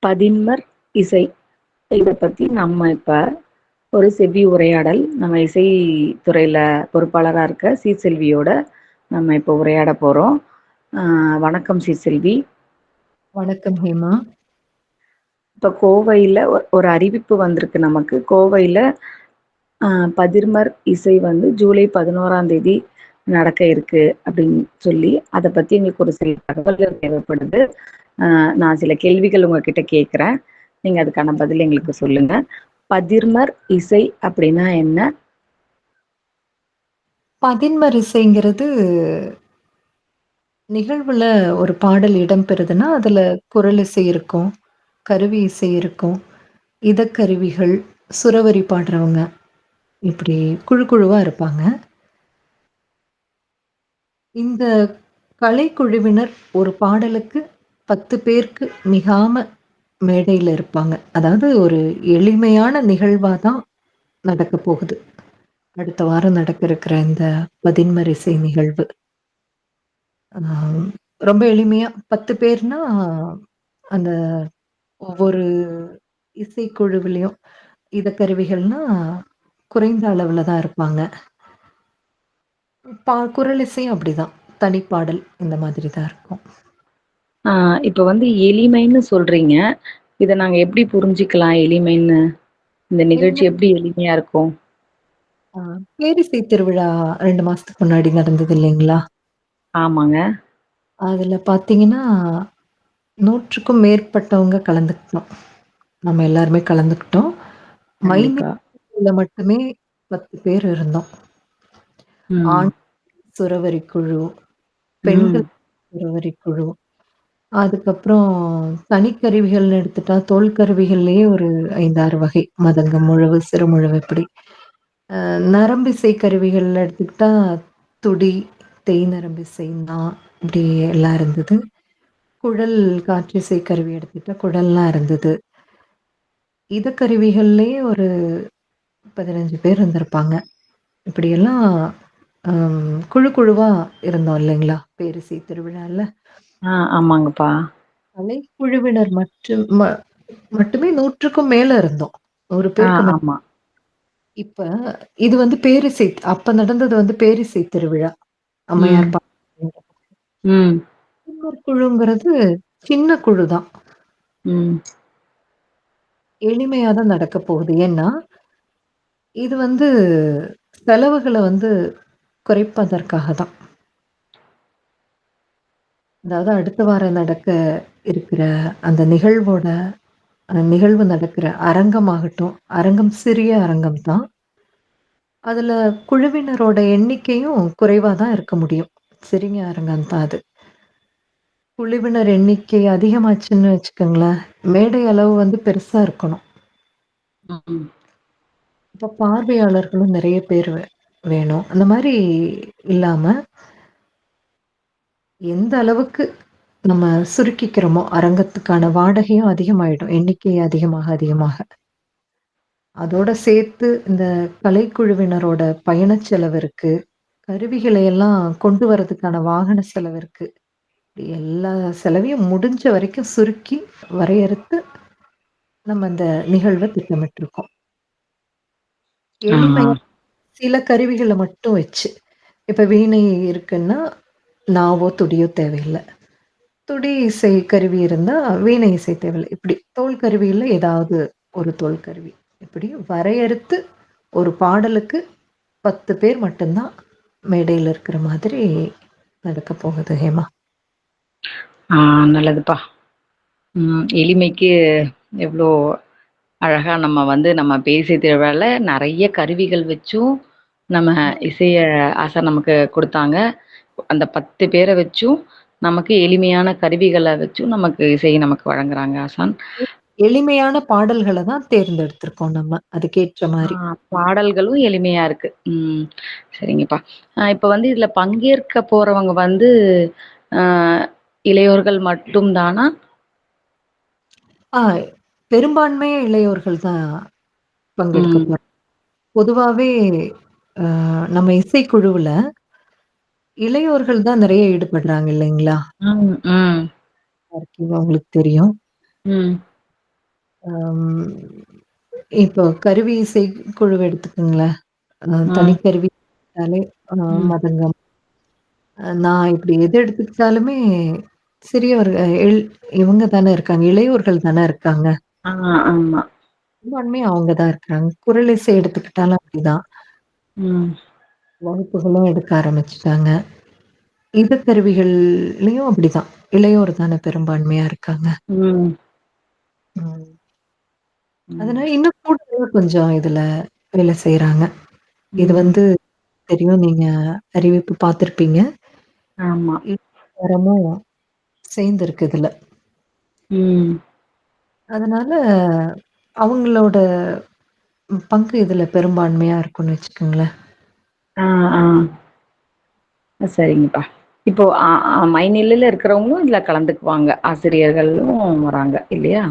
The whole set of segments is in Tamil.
பதின்மர் இசை இத பத்தி நம்ம இப்ப ஒரு செவ்வி உரையாடல் நம்ம இசை துறையில பொறுப்பாளரா இருக்க சீர்செல்வியோட நம்ம இப்போ உரையாட போறோம். வணக்கம் சீர்செல்வி. வணக்கம் ஹேமா. இப்ப கோவையில ஒரு அறிவிப்பு வந்திருக்கு நமக்கு. கோவையில பதின்மர் இசை வந்து ஜூலை 11ஆம் தேதி நடக்க இருக்கு அப்படின்னு சொல்லி அதை பத்தி எங்களுக்கு ஒரு சில தகவல்கள் தேவைப்படுது. நான் சில கேள்விகள் உங்ககிட்ட கேட்குறேன், நீங்க அதுக்கான பதில் எங்களுக்கு சொல்லுங்க. பதின்மர் இசை அப்படின்னா என்ன? பதின்மர் இசைங்கிறது நிகழ்வுல ஒரு பாடல் இடம்பெறுதுன்னா அதுல குரல் இசை இருக்கும், கருவி இசை இருக்கும், இதக்கருவிகள், சுரவரி பாடுறவங்க, இப்படி குழு குழுவா இருப்பாங்க. இந்த கலைக்குழுவினர் ஒரு பாடலுக்கு 10 பேருக்கு மிகாம மேடையில இருப்பாங்க. அதாவது ஒரு எளிமையான நிகழ்வா தான் நடக்க போகுது. அடுத்த வாரம் நடக்க இருக்கிற இந்த பதின்மர் இசை நிகழ்வு. ரொம்ப எளிமையா 10 பேர்னா, அந்த ஒவ்வொரு இசைக்குழுவிலயும் கருவிகள்னா குறைந்த அளவுல தான் இருப்பாங்க. குரல் இசையும் அப்படிதான். தனிப்பாடல் இந்த மாதிரி தான் இருக்கும். இப்ப வந்து எளிமைன்னு சொல்றீங்க. இத நாங்க எப்படி புரிஞ்சுக்கலாம் எளிமைன்னு? இந்த நிகழ்ச்சி எளிமை எப்படி எளிமையா இருக்கும்? பேரிசை திருவிழா 2 மாசத்துக்கு முன்னாடி நடந்தது இல்லைங்களா? ஆமாங்க. அதுல பார்த்தீங்கன்னா, 100க்கும் மேற்பட்டவங்க கலந்துக்கிட்டோம். நம்ம எல்லாருமே கலந்துக்கிட்டோம். கண்டிப்பா. மைனஸ்ல மட்டுமே 10 பேர் இருந்தோம். ம். ஆண் சுரவரி குழு, பெண்கள் ம். சுரவரி குழு, அதுக்கப்புறம் தனிக்கருவிகள்னு எடுத்துட்டா, தோல் கருவிகள்லயே ஒரு 5, 6 வகை. மதங்கம், முழவு, சிறுமுழவு இப்படி. நரம்பிசை கருவிகள்ல எடுத்துக்கிட்டா, துடி, தேய் நரம்பிசை, நா இப்படி எல்லாம் இருந்தது. குழல் காற்றிசை கருவி எடுத்துக்கிட்டா, குழல்லாம் இருந்தது. கருவிகள்லயே ஒரு 15 பேர் இருந்திருப்பாங்க. இப்படியெல்லாம் குழு குழுவா இருந்தோம் இல்லைங்களா? பேரிசை திருவிழால. ஆமாங்கப்பா. கலைக்குழுவினர் மட்டுமே 100க்கும் மேல இருந்தோம். 100 பேருக்கு மேல. ஆமா. இப்ப இது வந்து பேரிசை அப்ப நடந்தது வந்து பேரிசை திருவிழா. அம்மையார் ம். ம். பதின்மர் குழுங்கிறது சின்ன குழு தான். ம். எளிமையா தான் நடக்க போகுது. ஏன்னா, இது வந்து செலவுகள வந்து குறைப்பதற்காக தான். அதாவது அடுத்த வாரம் நடக்க இருக்கிற அந்த நிகழ்வு நடக்கிற அரங்கமாகட்டும், அரங்கம் சிறிய அரங்கம் தான். அதுல குழுவினரோட எண்ணிக்கையும் குறைவா தான் இருக்க முடியும். சிறிய அரங்கம் தான் அது. குழுவினர் எண்ணிக்கை அதிகமாச்சுன்னு வச்சுக்கோங்களேன், மேடை அளவு வந்து பெருசா இருக்கணும். ம். அப்ப பார்வையாளர்களும் நெறைய பேர் வேணும். அந்த மாரி இல்லாம, எந்த அளவுக்கு நம்ம சுருக்கிக்கிறோமோ, அரங்கத்துக்கான வாடகையும் அதிகமாயிடும். எண்ணிக்கை அதிகமாக. அதோட சேர்த்து இந்த கலைக்குழுவினரோட பயணச் செலவு இருக்கு. கருவிகளை எல்லாம் கொண்டு வரதுக்கான வாகன செலவு இருக்கு. எல்லா செலவையும் முடிஞ்ச வரைக்கும் சுருக்கி வரையறுத்து நம்ம இந்த நிகழ்வ திட்டமிட்டுருக்கோம். ஆ. எளிமையா சில கருவிகள மட்டும் வச்சு. இப்ப வீணை இருக்குன்னா, நாவோ, துடியோ தேவையில்ல. துடி இசை கருவி இருந்தா, வீணை இசை தேவையில்ல. இப்படி தோல் கருவியில ஏதாவது ஒரு தோல் கருவி. இப்படி வரையறுத்து ஒரு பாடலுக்கு 10 பேர் மட்டும் தான் மேடையில இருக்கிற மாதிரி நடக்க போகுது ஹேமா. நல்லதுப்பா. எளிமைக்கு எவ்வளோ அழகா நம்ம வந்து நம்ம பேசிய திருவிழால நெறைய கருவிகள் வச்சும், நம்ம இசைய ஆசான் நமக்கு குடுத்தாங்க. அந்த 10 பேர வச்சும், நமக்கு எளிமையான கருவிகள வச்சும் நமக்கு இசைய நமக்கு வழங்குறாங்க ஆசான். எளிமையான பாடல்கள தான் தேர்ந்தெடுத்திருக்கோம் நம்ம. அதுக்கேற்ற மாரி. பாடல்களும் எளிமையா இருக்கு. சரிங்கப்பா. இப்ப வந்து இதுல பங்கேற்க போறவங்க வந்து, அ இளையோர்கள் மட்டும் தானா? ஆ பெரும்பான்மையா இளையோர்கள் தான் பங்கெடுக்க ம். போறாங்க. பொதுவாவே அ நம்ம இசைக்குழுவுல இளையோர்கள் தான் நெறைய ஈடுபடுறாங்க இல்லைங்களா? ம். ம். உங்களுக்கு தெரியும். ம். அம் இப்போ கருவி இசை குழுவ எடுத்துக்கங்களேன். ம், தனிக்கருவி எடுத்தாலே ம். மதங்கம். நான் இப்படி எது எடுத்துக்கிட்டாலுமே சிறியவர் இவங்க தானே இருக்காங்க. இளையோர்கள் தானே இருக்காங்க. ஆ, ஆமா. பெரும்பான்மையா அவங்க தான் இருக்காங்க. குரல் இசை எடுத்துக்கிட்டாலும் அப்படிதான். ம், வகுப்புகளும் எடுக்க ஆரம்பிச்சுட்டாங்க. இசைக்கருவிகள்லயும் அப்படிதான். இளையோர் தானே பெரும்பான்மையா இருக்காங்க. ம், ம். ம். அதனால இன்னும் கூடுதலா கொஞ்சம் இதுல வேலை செய்றாங்க. இது ம். வந்து தெரியும். நீங்க அறிவிப்பு பார்த்திருப்பீங்க. ஆமா. தரமும் சேர்ந்திருக்கு இதுல. ம். அதனால அவங்களோட பங்கு இதுல பெரும்பான்மையா இருக்கும்னு வச்சுக்கோங்களேன். ஆ, ஆ. சரிங்கப்பா. இப்போ மைநிலையில இருக்கிறவங்களும் இதுல கலந்துக்குவாங்க. ஆசிரியர்களும் வராங்க இல்லையா?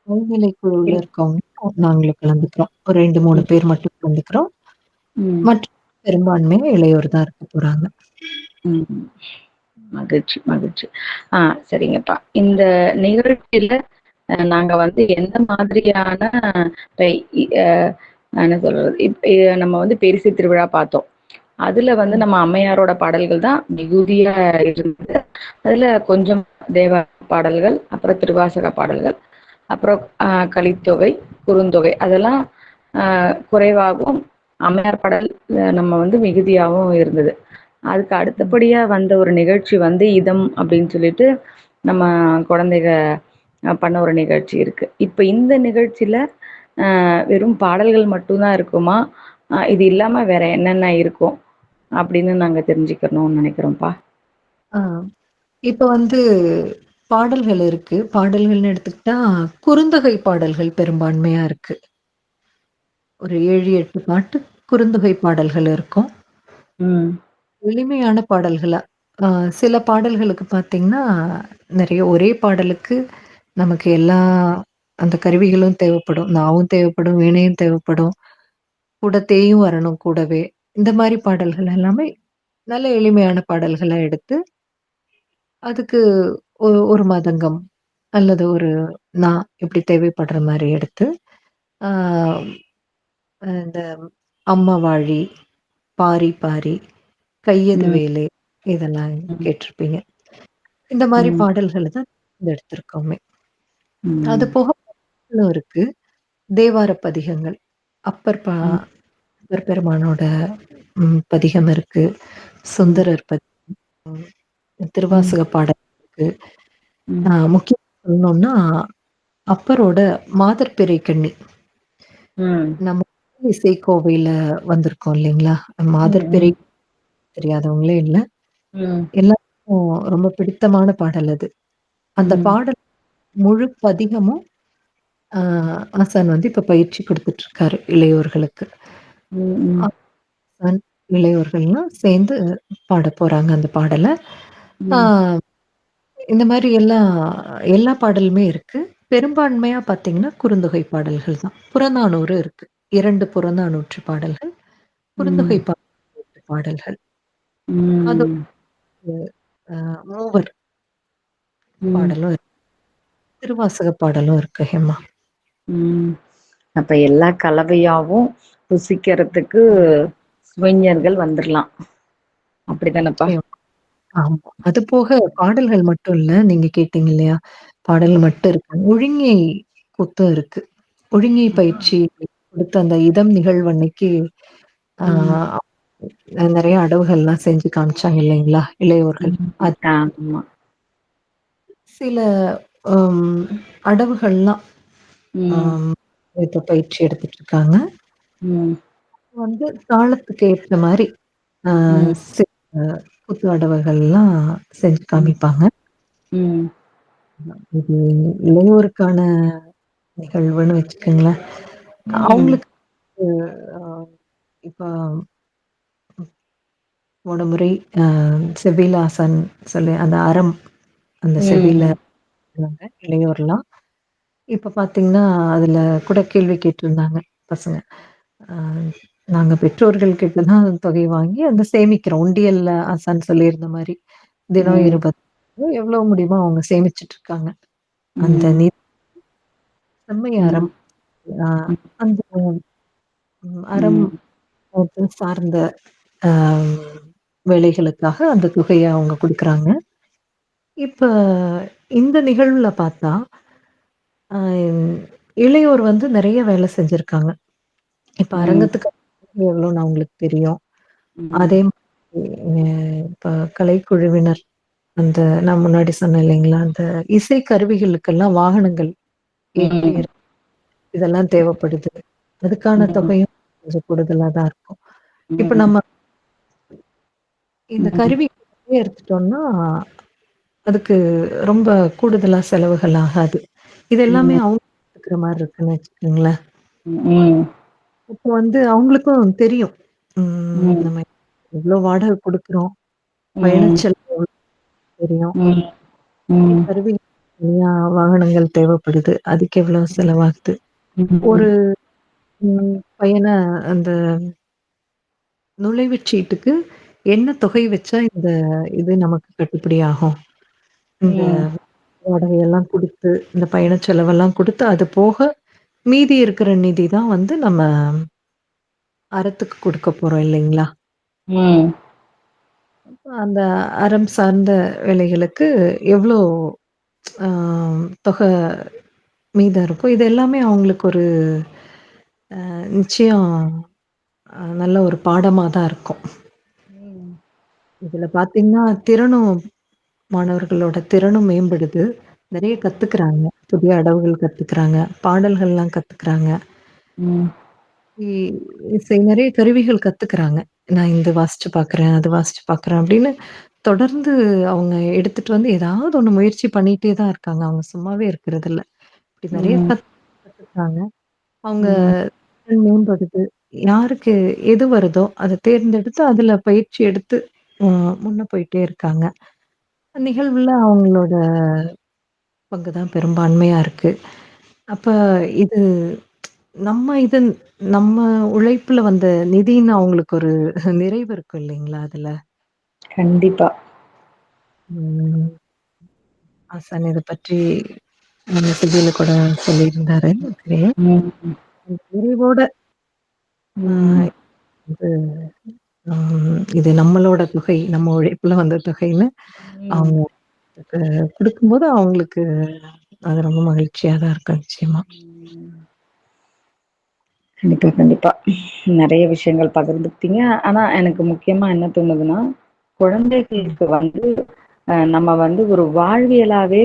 உள்நிலை குழுவுல இல் இருக்கவங்க நாங்களும் கலந்துக்கிறோம். ஒரு 2, 3 ம், பேர் மட்டும் கலந்துக்கிறோம். ம், மற்ற பெரும்பான்மையா இளையோர் தான் இருக்க போறாங்க. ம். மகிழ்ச்சி, மகிழ்ச்சி. ஆ, சரிங்கப்பா. இந்த நிகழ்ச்சியில நாங்க வந்து எந்த மாதிரியான இப்ப இ அ என்ன சொல்றது? நம்ம வந்து பேரிசை திருவிழா பார்த்தோம். அதுல வந்து ம். நம்ம அம்மையாரோட பாடல்கள் தான் மிகுதியா இருந்தது. அதுல கொஞ்சம் தேவா பாடல்கள், அப்புறம் திருவாசக பாடல்கள், அப்புறம் கலித்தொகை, குறுந்தொகை அதெல்லாம் அ குறைவாகவும், அம்மையார் பாடல் நம்ம வந்து மிகுதியாவும் இருந்தது. அதுக்கு ம். அடுத்தபடியா வந்த ஒரு நிகழ்ச்சி வந்து இதம் அப்படின்னு சொல்லிட்டு நம்ம குழந்தைக பண்ண ஒரு நிகழ்ச்சி இருக்கு. இப்ப இந்த நிகழ்ச்சியில வெறும் பாடல்கள் மட்டும் தான் இருக்குமா? இது இல்லாம வேற என்னென்ன இருக்கும்? அப்படின்னு நாங்க தெரிஞ்சுக்கணும்னு நினைக்கிறோம்ப்பா. ஆ இப்ப வந்து பாடல்கள் இருக்கு. பாடல்கள்னு எடுத்துக்கிட்டா, குறுந்தொகை பாடல்கள் பெரும்பான்மையா இருக்கு. ஒரு 7, 8 பாட்டு குறுந்தொகை பாடல்கள் இருக்கும். ம். எளிமையான பாடல்களா. அ சில பாடல்களுக்கு பார்த்தீங்கன்னா, நெறைய ஒரே பாடலுக்கு நமக்கு எல்லா அந்த கருவிகளும் தேவைப்படும். நாவும் தேவைப்படும், வீணையும் தேவைப்படும். கூட தேயும் வரணும் கூடவே. இந்த மாரி பாடல்கள் எல்லாமே நல்ல எளிமையான பாடல்களா எடுத்து, அதுக்கு ஒரு மதங்கம் அல்லது ஒரு நா இப்படி தேவைப்படுற மாரி எடுத்து, ஆ இந்த அம்மா வாழி, பாரி பாரி, கையது ம். வேலே இதெல்லாம் ம். கேட்டிருப்பீங்க. இந்த மாரி ம். பாடல்கள தான் எடுத்திருக்கோமே. அது ம். போக பாடலும் இருக்கு. தேவார பதிகங்கள். அப்பர் ப ம். அப்பர் பெருமானோட பதிகம் இருக்கு. ம். சுந்தரர் ம். திருவாசக பாடல் இருக்கு. ம். முக்கியமா சொல்லணும்னா, அப்பரோட மாதர்பிறை கண்ணி. ம். நம்ம இசைக்கோவையில வந்திருக்கோம் இல்லைங்களா? மாதர்பிறை ம். தெரியாதவங்களே இல்ல. ம். எல்லாருக்கும் ரொம்ப பிடித்தமான பாடல் அது. அந்த ம். பாடல் முழு பதிகமும் ஆ ஆசான் வந்து இப்ப பயிற்சி குடுத்துட்டு இருக்காரு இளையோர்களுக்கு. ம். ஆசான், இளையோர்கள்லாம் சேர்ந்து பாடப் போறாங்க அந்த பாடல. ஆ ம். இந்த மாரி எல்லா பாடலுமே இருக்கு. பெரும்பான்மையா பார்த்தீங்கன்னா, குறுந்தொகை பாடல்கள் தான். புறநானூறு இருக்கு. 2 புறநானூற்று பாடல்கள், குறுந்தொகை ம். பாடல்கள். அது ம். மூவர் ம். பாடலும் இருக்கு. திருவாசக பாடலும் இருக்கு ஹேமா. ம். அப்ப எல்லா கலவையாவும் ருசிக்கிறதுக்கு சுவைஞர்கள் வந்துரலாம். அப்படித்தானப்பா? நிச்சயம். ஆமா. அது போக பாடல்கள் மட்டும் இல்ல. நீங்க கேட்டீங்க இல்லையா? பாடல் மட்டும் இருக்கு. ஒழுங்கை கூத்தும் இருக்கு. ஒழுங்கை பயிற்சி கொடுத்த அந்த இதம் நிகழ்வு அன்னைக்கு ஆ ம். நெறைய அடவுகள்லாம் செஞ்சு காமிச்சாங்க இல்லைங்களா? இளையோர்கள். ம். அது ஆமா. சில அம் அடவுகள்லாம் ம். ஆம் இப்ப பயிற்சி எடுத்துட்டு இருக்காங்க. ம். வந்து தாளத்துக்கு ஏத்த மாரி ஆ ம். சில குத்து அடவுகள்லாம் செஞ்சு ம். காமிப்பாங்க. ம். இது இளையோருக்கான நிகழ்வுன்னு வச்சுக்கங்களேன். ம். அவங்களுக்கு அ இப்ப போன முறை அ செவ்வில ஆசான் சொல்லி அந்த அறம் அந்த செவ்வியில ம். இருந்தாங்க இளையோர்லாம். இப்ப பார்த்தீங்கன்னா, அதுல கூட கேள்வி கேட்டிருந்தாங்க பசங்க. அ நாங்க பெற்றோர்கள் கிட்ட தான் தொகை வாங்கி அந்த சேமிக்கிறோம். உண்டியல்ல ஆசான் சொல்லியிருந்த மாரி. தினம் ம். 20 எவ்வளோ முடியுமோ அவங்க சேமிச்சுட்டு இருக்காங்க. அந்த ம். செம்மை ம். அறம். அ ம். அந்த அறம் ம். சார்ந்த அ வேலைகளுக்காக அந்த தொகைய அவங்க குடுக்குறாங்க. இப்ப இந்த நிகழ்வுல பார்த்தா, அ இளையோர் வந்து நெறைய வேலை செஞ்சிருக்காங்க. இப்ப ம். அரங்கத்துக்கு எவ்வளோன்னு அவங்களுக்கு தெரியும். ம். அதே மாதிரி இப்ப கலைக்குழுவினர் அந்த நான் முன்னாடி சொன்னேன் இல்லைங்களா? அந்த இசை கருவிகளுக்கெல்லாம் வாகனங்கள் ஏற்றி ம். இதெல்லாம் தேவைப்படுது. அதுக்கான ம். தொகையும் கொஞ்சம் கூடுதலா தான் இருக்கும். இப்ப ம். நம்ம இந்த ம். கருவி எடுத்துட்டோம்னா, அதுக்கு ரொம்ப கூடுதலா செலவுகள் ஆகாது. இது எல்லாமே ம். அவங்க பார்த்துக்கிற மாரி இருக்குன்னு வச்சுக்கோங்களேன். ம். அப்போ வந்து அவங்களுக்கும் தெரியும். ம். நம்ம எவ்ளோ வாடகை குடுக்குறோம். ம். பயணச்செலவு எவ்வளோ தெரியும். ம். ம். கருவி தனியா வாகனங்கள் தேவைப்படுது. அதுக்கு எவ்வளோ செலவாகுது. ம். ஒரு பயண அந்த நுழைவுச் சீட்டுக்கு என்ன தொகை வச்சா இந்த இது நமக்கு கட்டுப்படி ஆகும்? இந்த ம். வாடகையெல்லாம் குடுத்து, இந்த பயணச் செலவெல்லாம் குடுத்து, அது போக மீதி இருக்கிற நிதி தான் வந்து நம்ம அறத்துக்கு குடுக்க போறோம் இல்லைங்களா? ம். அந்த அறம் சார்ந்த வேலைகளுக்கு எவ்ளோ அ தொகை மீதம் இருக்கோ, இது எல்லாமே அவங்களுக்கு ஒரு நிச்சயம் நல்ல ஒரு பாடமா தான் இருக்கும். ம். இதுல பார்த்தீங்கன்னா, திறனும் மாணவர்களோட திறனும் மேம்படுது. நெறைய கத்துக்குறாங்க. புதிய அடவுகள் கத்துக்குறாங்க. பாடல்கள்லாம் கத்துக்குறாங்க. ம். இ இசை நெறைய கருவிகள் கத்துக்குறாங்க. நான் இது வாசிச்சு பார்க்குறேன், அது வாசிச்சு பார்க்குறேன் அப்படின்னு தொடர்ந்து அவங்க எடுத்துட்டு வந்து ஏதாவது ஒண்ணு முயற்சி பண்ணிட்டே தான் இருக்காங்க. அவங்க சும்மாவே இருக்கிறதில்ல. இப்படி நெறைய ம். கத்துக்குறாங்க. அவங்க ம். திறன் மேம்படுது. யாருக்கு எது வருதோ அத தேர்ந்தெடுத்து அதுல பயிற்சி எடுத்து அ முன்ன போயிட்டே இருக்காங்க. நிகழ்வுல அவங்களோட பங்கு தான் பெரும்பான்மையா இருக்கு. அப்ப இது இது நம்ம உழைப்புல வந்த நிதின்னு அவங்களுக்கு ஒரு நிறைவு இருக்கும் இல்லைங்களா அதுல? கண்டிப்பா. ம். ஆசான் இத பற்றி நம்ம செய்தியில கூட சொல்லியிருந்தாரு. தெரியும். ம். அந்த நிறைவோட ஆ ம். இது இது நம்மளோட தொகை, நம்ம உழைப்புல வந்த தொகைன்னு ம். அவங்க குடுக்கும்போது அவங்களுக்கு அது ரொம்ப மகிழ்ச்சியா தான் இருக்கும் நிச்சயமா. ம். கண்டிப்பா, கண்டிப்பா. நெறைய விஷயங்கள் பகிர்ந்துக்கிட்டீங்க. ஆனா, எனக்கு முக்கியமா என்ன தோணுதுன்னா, ம். குழந்தைகளுக்கு வந்து நம்ம வந்து ஒரு வாழ்வியலாவே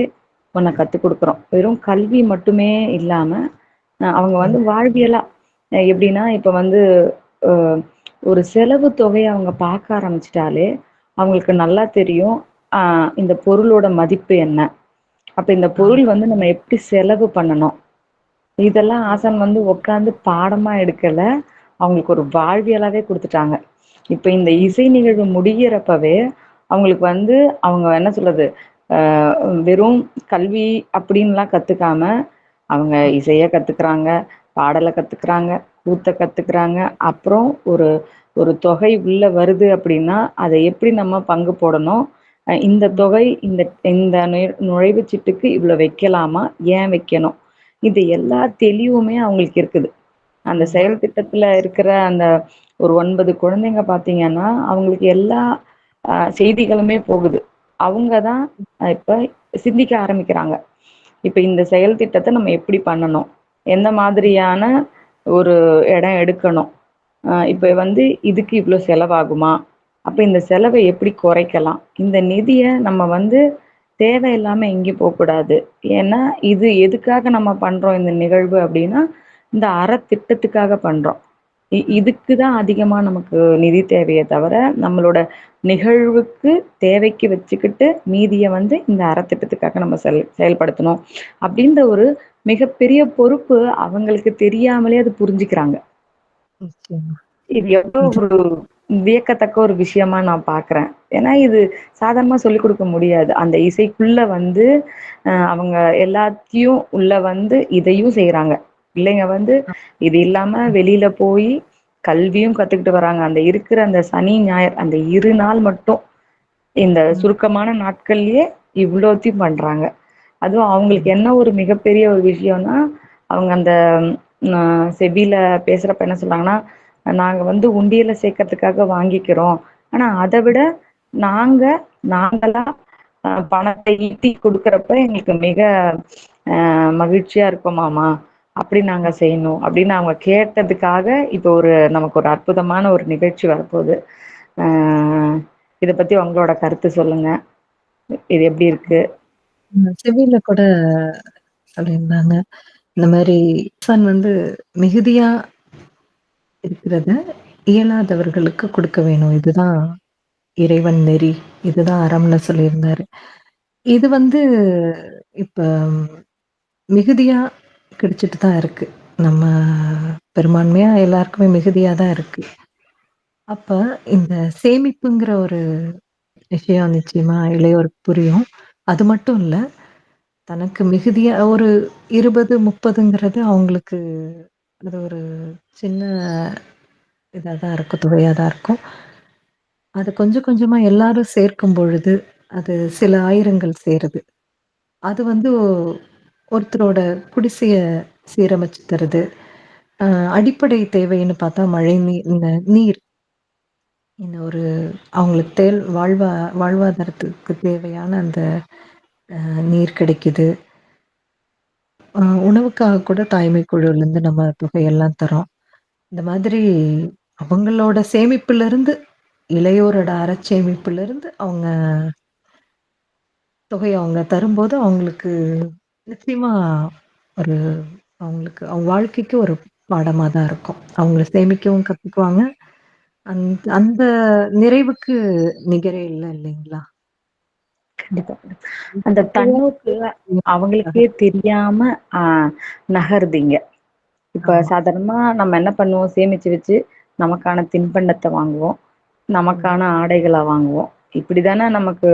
ஒண்ண கத்துக் குடுக்குறோம். வெறும் கல்வி மட்டுமே இல்லாம, அவங்க வந்து நிச்சயமா. வாழ்வியலா எப்படின்னா, இப்ப வந்து அ ஒரு செலவு தொகைய அவங்க பார்க்க ஆரம்பிச்சுட்டாலே, அவங்களுக்கு நல்லா தெரியும். அ இந்த பொருளோட மதிப்பு என்ன? அப்ப இந்த பொருள் ஆமா. வந்து நம்ம எப்படி செலவு பண்ணணும்? இதெல்லாம் ம். ஆசான் வந்து உட்காந்து பாடமா எடுக்கல. அவங்களுக்கு ஒரு வாழ்வியலாவே குடுத்துட்டாங்க. இப்ப இந்த ம். இசை நிகழ்வு முடியிறப்பவே, அவங்களுக்கு வந்து அவங்க என்ன சொல்றது? அ வெறும் கல்வி அப்படின்லாம் கத்துக்காம, அவங்க ம். இசைய கத்துக்குறாங்க, பாடல கத்துக்குறாங்க, கூத்த கத்துக்குறாங்க. அப்புறம் ஒரு ஒரு தொகை உள்ள வருது அப்படின்னா, அத எப்படி நம்ம பங்கு போடணும்? இந்த ம். தொகை இந்த இந்த நுழைவுச் சீட்டுக்கு இவ்வளோ வைக்கலாமா? ஏன் வைக்கணும்? இது எல்லா தெளிவுமே அவங்களுக்கு இருக்குது. அந்த ஆமா. செயல் திட்டத்துல இருக்கிற அந்த ஒரு 9 குழந்தைங்க பார்த்தீங்கன்னா, அவங்களுக்கு எல்லா செய்திகளுமே போகுது. அவங்க தான் இப்ப சிந்திக்க ஆரம்பிக்கிறாங்க. இப்ப இந்த செயல் திட்டத்த நம்ம எப்படி பண்ணணும்? எந்த ம். மாதிரியான ஒரு இடம் எடுக்கணும்? இப்ப ம். வந்து இதுக்கு இவ்ளோ செலவாகுமா? அப்ப இந்த செலவ எப்படி குறைக்கலாம்? இந்த நிதிய நம்ம வந்து தேவையில்லாம எங்கேயும் போக்கூடாது. ஏன்னா, இது எதுக்காக நம்ம பண்றோம் இந்த நிகழ்வு அப்டின்னா, இந்த அறத்திட்டத்துக்காக பண்றோம். ம். இதுக்கு தான் அதிகமா நமக்கு நிதி தேவையே தவிர, நம்மளோட நிகழ்வுக்கு தேவைக்கு வச்சுக்கிட்டு, மீதிய வந்து இந்த அறத்திட்டத்துக்காக நம்ம செயல்படுத்தணும். அப்டின்ற ஒரு மிகப்பெரிய பொறுப்பு அவங்களுக்கு தெரியாமலே அது புரிஞ்சுக்கிறாங்க. நிச்சயமா. இது எவ்ளோ ஒரு வியக்கத்தக்க ஒரு விஷயமா நான் பார்க்குறேன். ஏன்னா, இது சாதாரணமா சொல்லிக் குடுக்க முடியாது. அந்த இசைக்குள்ள வந்து அவங்க எல்லாத்தையும் உள்ள வந்து இதையும் செய்றாங்க. பிள்ளைங்க வந்து இது இல்லாம வெளியில போயி கல்வியும் கத்துக்கிட்டு வராங்க. அந்த இருக்கிற அந்த சனி, ஞாயிறு அந்த 2 நாள் மட்டும் இந்த ம். சுருக்கமான நாட்கள்லயே இவ்ளோத்தையும் பண்றாங்க. அதுவும் அவங்களுக்கு ஆமா. என்ன ஒரு மிகப்பெரிய ஒரு விஷயம்னா, அவங்க அந்த செபில பேசுறப்ப என்ன சொல்றாங்கன்னா, நாங்க வந்து உண்டியல்ல சேர்க்கறதுக்காக வாங்கிக்கிறோம். ஆனா அத விட நாங்க நாங்களா பணத்தை ஈட்டி குடுக்குறப்ப எங்களுக்கு மிக மகிழ்ச்சியா இருக்குமாமா. அப்படி நாங்க செய்யணும். அப்படின்னு அவங்க கேட்டதுக்காக இப்ப நமக்கு ஒரு அற்புதமான ஒரு நிகழ்ச்சி வரப்போகுது. அ இத பத்தி உங்களோட கருத்து சொல்லுங்க. இது எப்படி இருக்கு? செவியில கூட சொல்லியிருந்தாங்க. இந்த மாரி வந்து மிகுதியா இருக்கிறத இயலாதவர்களுக்கு குடுக்க வேணும். இதுதான் இறைவன் நெறி. இதுதான் அறம்னு சொல்லியிருந்தாரு. இது வந்து இப்ப மிகுதியா கிடைச்சிட்டு தான் இருக்கு. நம்ம பெரும்பான்மையா எல்லாருக்குமே மிகுதியா தான் இருக்கு. அப்ப இந்த சேமிப்புங்கிற ஒரு விஷயம் நிச்சயமா இளையோருக்கு புரியும். அது மட்டும் இல்ல, தனக்கு மிகுதியா ஒரு 20, 30ங்கிறது அவங்களுக்கு அது ஒரு சின்ன இதா தான் இருக்கும். தொகையா தான் இருக்கும். அது கொஞ்சம் கொஞ்சமா எல்லாரும் சேர்க்கும் பொழுது, அது சில ஆயிரங்கள் சேருது. அது வந்து ஒருத்தரோட குடிசைய சீரமைச்சு தருது. அ அடிப்படை தேவைன்னு பார்த்தா மழை இந்த நீர். இந்த ஒரு அவங்களுக்கு வாழ்வாதாரத்துக்கு தேவையான அந்த நீர் கிடைக்குது. உணவுக்காக கூட தாய்மை குழுவிலருந்து நம்ம தொகையெல்லாம் தர்றோம். இந்த மாதிரி அவங்களோட சேமிப்பிலருந்து, இளையோரோட அறச்சேமிப்பிலருந்து அவங்க தொகைய அவங்க தரும்போது, அவங்களுக்கு நிச்சயமா ஒரு அவங்க வாழ்க்கைக்கு ஒரு பாடமா தான் இருக்கும். அவங்க சேமிக்கவும் கத்துக்குவாங்க. அந்த அந்த நிறைவுக்கு நிகரே இல்ல இல்லைங்களா? கண்டிப்பா. அந்த தன்னோக்கு அவங்களுக்கே தெரியாம அ நகருதுங்க. இப்ப ஆமா. சாதாரணமா நம்ம என்ன பண்ணுவோம், சேமிச்சு வச்சு நமக்கான தின்பண்டத்த வாங்குவோம். ம். நமக்கான ஆடைகள வாங்குவோம். இப்படிதானே நமக்கு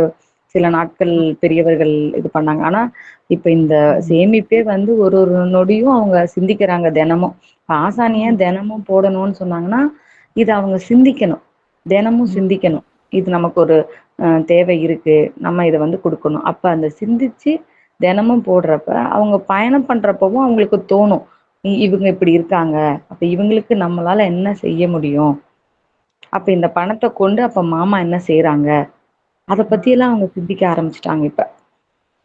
சில நாட்கள் பெரியவர்கள் இது பண்ணாங்க. ஆனா, இப்ப இந்த ஆமா. சேமிப்பே வந்து ஒரு ஒரு நொடியும் அவங்க சிந்திக்கிறாங்க தினமும். இப்ப ஆசான் ஏன் தினமும் போடணும்னு சொன்னாங்கன்னா, இத அவங்க சிந்திக்கணும். தினமும் ம். சிந்திக்கணும். இது நமக்கு ஒரு தேவை இருக்கு. நம்ம இத வந்து குடுக்கணும். அப்ப அந்த சிந்திச்சு தினமும் போடுறப்ப, அவங்க பயணம் பண்றப்பவும் அவங்களுக்கு தோணும். இவங்க இப்படி இருக்காங்க. அப்ப இவங்களுக்கு நம்மளால என்ன செய்ய முடியும்? அப்ப இந்த பணத்த கொண்டு அப்ப மாமா என்ன செய்றாங்க? அத பத்தியெல்லாம் அவங்க சிந்திக்க ஆரம்பிச்சுட்டாங்க இப்ப.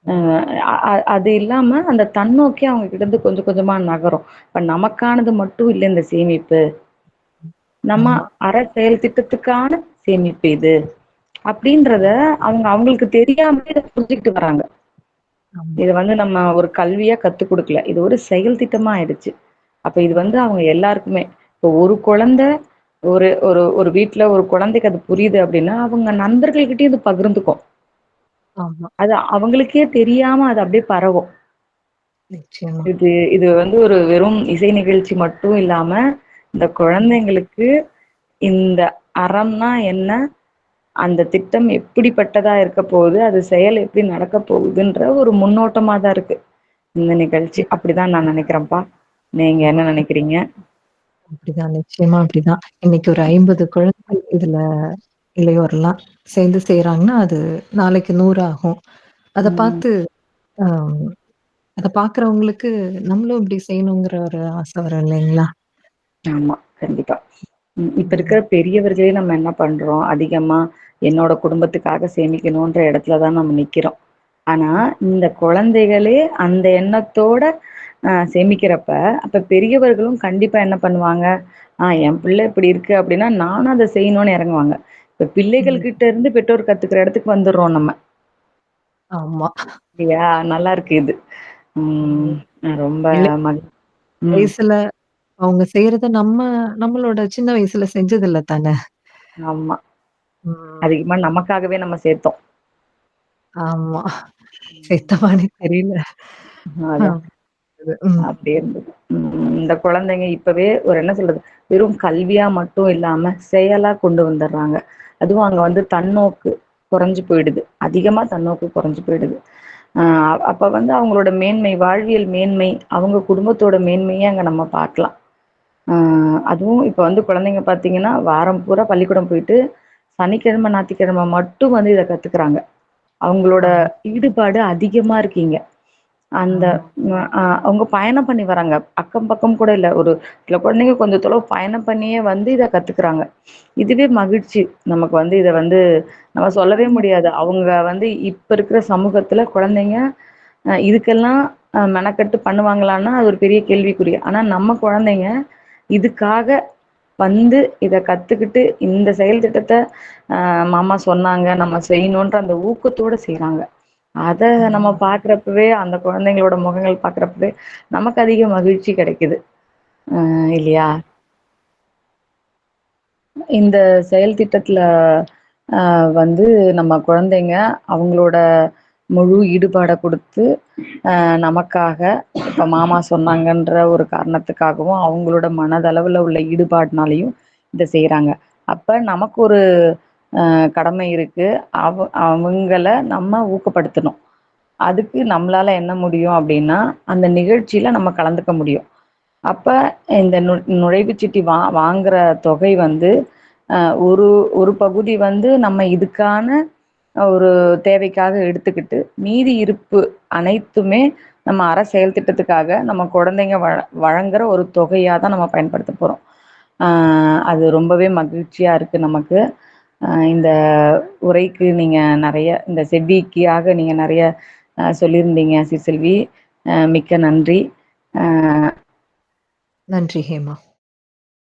அ அது இல்லாம அந்த தன்னோக்கி அவங்க கிட்ட இருந்து கொஞ்சம் கொஞ்சமா நகரும். இப்ப நமக்கானது மட்டும் இல்ல இந்த சேமிப்பு. நம்ம ஆமா, செயல் திட்டத்துக்கான சேமிப்பு இது. அப்படின்றத அவங்க அவங்களுக்கு தெரியாமலே இத புரிஞ்சுகிட்டு வராங்க. ஆமா, இத வந்து நம்ம ஒரு கல்வியா கத்துக் குடுக்கல. இது ஒரு செயல் திட்டமா ஆயிடுச்சு. அப்ப இது வந்து அவங்க எல்லாருக்குமே இப்போ ஒரு குழந்தை ஒரு ஒரு ஒரு வீட்ல ஒரு குழந்தைக்கு அது புரியுது அப்படின்னா, அவங்க நண்பர்கள்கிட்டயும் இது பகிர்ந்துக்கும். ஆமா. அது அவங்களுக்கே தெரியாம அது அப்படியே பரவும். நிச்சயமா. இது இது வந்து ஒரு வெறும் இசை நிகழ்ச்சி மட்டும் இல்லாம, இந்த குழந்தைங்களுக்கு இந்த அறம்னா என்ன? அந்த திட்டம் எப்படிப்பட்டதா இருக்க போகுது? அது செயல் எப்படி நடக்க போகுதுன்ற ஒரு முன்னோட்டமா தான் இருக்கு. இந்த நிகழ்ச்சி. அப்படிதான் நான் நினைக்கிறேன்ப்பா. நீங்க ஆமா. என்ன நினைக்கிறீங்க? அப்படிதான். நிச்சயமா அப்படிதான். இன்னைக்கு ஒரு 50 குழந்தைகள் இதுல இளையோர்லாம் சேர்ந்து செய்றாங்கன்னா, அது நாளைக்கு 100 ஆகும். அத ம். பார்த்து அ அத பார்க்குறவங்களுக்கு நம்மளும் இப்படி செய்யணுங்கிற ஒரு ஆசை வரும் இல்லைங்களா? ஆமா. கண்டிப்பா. இப்ப இருக்கிற ம். பெரியவர்களே நம்ம என்ன பண்றோம்? அதிகமா என்னோட குடும்பத்துக்காக சேமிக்கணுன்ற இடத்துல தான் நம்ம நிக்கிறோம். ஆனா, இந்த குழந்தைகளே அந்த எண்ணத்தோட சேமிக்கிறப்ப, அப்ப பெரியவர்களும் கண்டிப்பா என்ன பண்ணுவாங்க? என் பிள்ளை இப்படி இருக்கு அப்படின்னா, நானும் அத செய்யணும்னு இறங்குவாங்க. இப்ப பிள்ளைகள் ம். கிட்ட இருந்து பெற்றோர் கத்துக்கிற இடத்துக்கு வந்துர்றோம் நம்ம. ஆமா. இல்லையா? நல்லா இருக்கு இது. ம். ம். ரொம்ப இளைய மகி ம். வயசுல அவங்க செய்றத நம்மளோட சின்ன வயசுல செஞ்சதில்ல தானே! ஆமா. ம். அதிகமா நமக்காகவே நம்ம சேர்த்தோம். ஆமா. ம். செத்தமானே தெரியல. ஆ. அதான். ம். அப்படி இருந்தது. இந்த குழந்தைங்க இப்பவே ஒரு என்ன சொல்றது, வெறும் கல்வியா மட்டும் இல்லாம, செயலா கொண்டு வந்துர்றாங்க. அதுவும் அங்க வந்து தன்னோக்கு குறைஞ்சு போயிடுது. அதிகமா தன்னோக்கு குறைஞ்சு போயிடுது. அ அப்ப வந்து அவங்களோட மேன்மை, வாழ்வியல் மேன்மை, அவங்க குடும்பத்தோட மேன்மைய அங்க நம்ம பார்க்கலாம். அ அதுவும் இப்ப வந்து குழந்தைங்க பார்த்தீங்கன்னா, வாரம் பூரா பள்ளிக்கூடம் போயிட்டு, சனிக்கிழமை, ஞாயிற்றுக்கிழமை மட்டும் வந்து இத கத்துக்கிறாங்க. அவங்களோட ஆமா. ஈடுபாடு அதிகமா இருக்கு இங்க. அந்த ஆமா. அவங்க பயணம் பண்ணி வராங்க. அக்கம் பக்கம் கூட இல்ல. ஒரு சில குழந்தைங்க கொஞ்சம் தொலைவு பயணம் பண்ணியே வந்து இத கத்துக்குறாங்க. இதுவே மகிழ்ச்சி. நமக்கு வந்து இத வந்து நம்ம சொல்லவே முடியாது. அவங்க வந்து இப்ப இருக்கிற சமூகத்துல குழந்தைங்க இதுக்கெல்லாம் மெனக்கெட்டு பண்ணுவாங்களான்னா, அது ஒரு பெரிய கேள்விக்குறி. ஆனா நம்ம குழந்தைங்க இதுக்காக வந்து இத கத்துக்கிட்டு இந்த செயல் திட்டத்த மாமா சொன்னாங்க, நம்ம செய்யணுன்ற அந்த ஊக்கத்தோட செய்றாங்க. அத நம்ம ம். பார்க்குறப்பவே, அந்த குழந்தைங்களோட முகங்கள் பார்க்குறப்பவே, நமக்கு அதிக மகிழ்ச்சி கிடைக்குது. இல்லையா? இந்த செயல் திட்டத்துல வந்து நம்ம குழந்தைங்க அவங்களோட முழு ஈடுபாட குடுத்து, நமக்காக இப்ப மாமா சொன்னாங்கன்ற ஒரு காரணத்துக்காகவும், அவங்களோட மனதளவுல உள்ள ஈடுபாடுனாலயும் இத செய்றாங்க. அப்ப நமக்கு ஒரு கடமை இருக்கு. அவங்கள நம்ம ஊக்கப்படுத்தணும். அதுக்கு நம்மளால என்ன முடியும் அப்டின்னா, அந்த நிகழ்ச்சியில நம்ம கலந்துக்க முடியும். அப்ப இந்த நுழைவுச் சீட்டு வாங்குற தொகை வந்து, அ ஒரு ஒரு பகுதி வந்து நம்ம இதுக்கான ஒரு தேவைக்காக எடுத்துக்கிட்டு, மீதி இருப்பு அனைத்துமே நம்ம செயல் திட்டத்துக்காக நம்ம குழந்தைங்க வழங்குற ஒரு தொகையா தான் நம்ம பயன்படுத்த போறோம். அ அது ரொம்பவே மகிழ்ச்சியா இருக்கு நமக்கு. இந்த உரைக்கு நீங்க நெறைய இந்த செவ்விக்காக நீங்க நெறைய சொல்லியிருந்தீங்க சிற்செல்வி. மிக்க நன்றி. அ நன்றி ஹேமா.